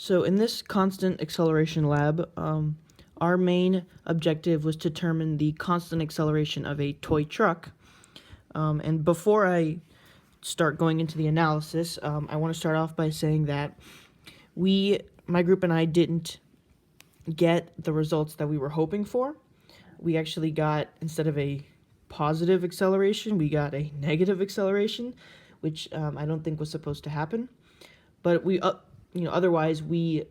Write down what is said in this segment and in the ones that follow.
So in this constant acceleration lab, our main objective was to determine the constant acceleration of a toy truck. And before I start going into the analysis, I want to start off by saying that my group and I didn't get the results that we were hoping for. We actually got, instead of a positive acceleration, we got a negative acceleration, which I don't think was supposed to happen. But otherwise we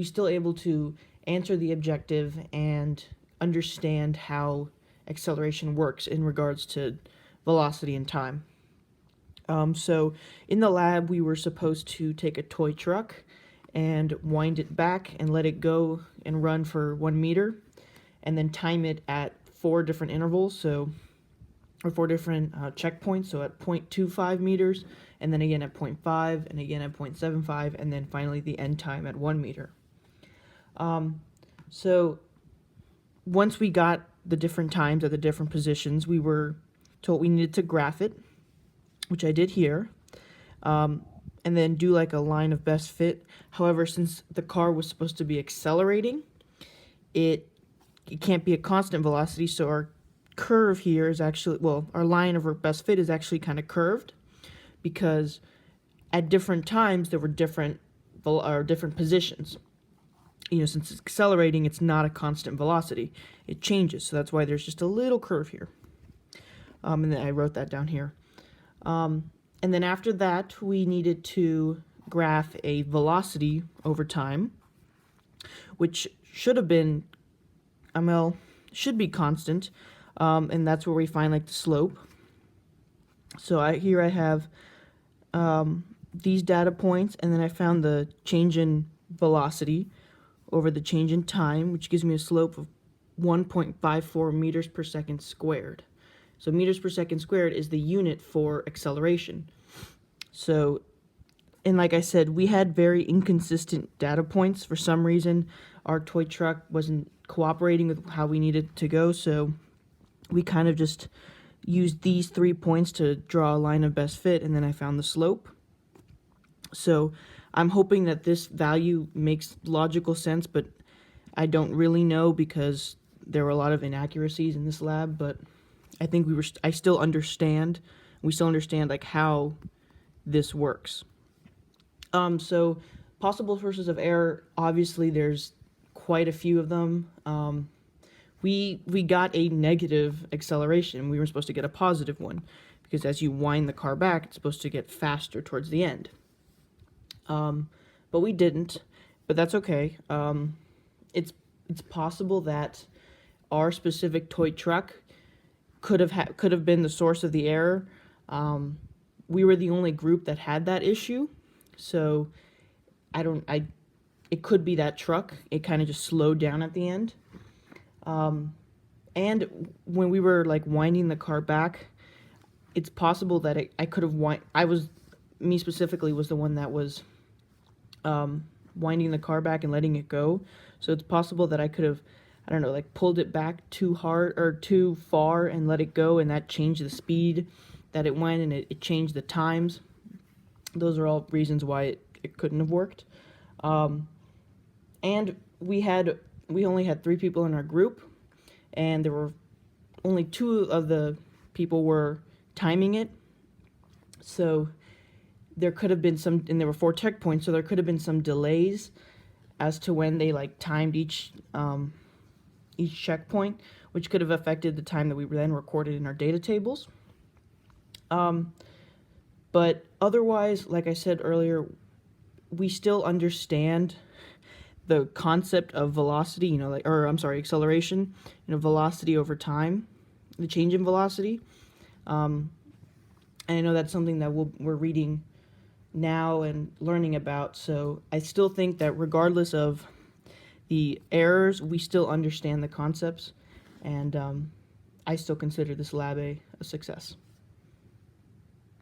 still able to answer the objective and understand how acceleration works in regards to velocity and time. So in the lab, we were supposed to take a toy truck and wind it back and let it go and run for 1 meter, and then time it at 4 different intervals, or 4 different checkpoints, so at 0.25 meters, and then again at 0.5, and again at 0.75, and then finally the end time at 1 meter. So once we got the different times at the different positions, we were told we needed to graph it, which I did here, and then do like a line of best fit. However, since the car was supposed to be accelerating, it can't be a constant velocity, so our curve here is actually, our line of our best fit is actually kind of curved, because at different times there were different positions. Since it's accelerating, it's not a constant velocity. It changes, so that's why there's just a little curve here. And then I wrote that down here. And then after that, we needed to graph a velocity over time, which should be constant, and that's where we find like the slope. So here I have these data points, and then I found the change in velocity over the change in time, which gives me a slope of 1.54 meters per second squared. So meters per second squared is the unit for acceleration. So, and like I said, we had very inconsistent data points. For some reason, our toy truck wasn't cooperating with how we needed to go, so we kind of just used these 3 points to draw a line of best fit, and then I found the slope. So I'm hoping that this value makes logical sense, but I don't really know because there were a lot of inaccuracies in this lab, but I think we still understand like how this works. So possible sources of error, obviously there's quite a few of them. We got a negative acceleration. We were supposed to get a positive one, because as you wind the car back, it's supposed to get faster towards the end. But we didn't, but that's okay. It's possible that our specific toy truck could have been the source of the error. We were the only group that had that issue, so it could be that truck. It kind of just slowed down at the end. And when we were like winding the car back, it's possible that me specifically was the one that was winding the car back and letting it go. So it's possible that I could have, pulled it back too hard or too far and let it go, and that changed the speed that it went, and it changed the times. Those are all reasons why it couldn't have worked. And we only had 3 people in our group, and there were only 2 of the people were timing it. So there could have been and there were 4 checkpoints, so there could have been some delays as to when they timed each checkpoint, which could have affected the time that we then recorded in our data tables. But otherwise, like I said earlier, we still understand the concept of velocity, acceleration, velocity over time, the change in velocity. And I know that's something that we're reading now and learning about, so I still think that regardless of the errors, we still understand the concepts, and I still consider this lab a success.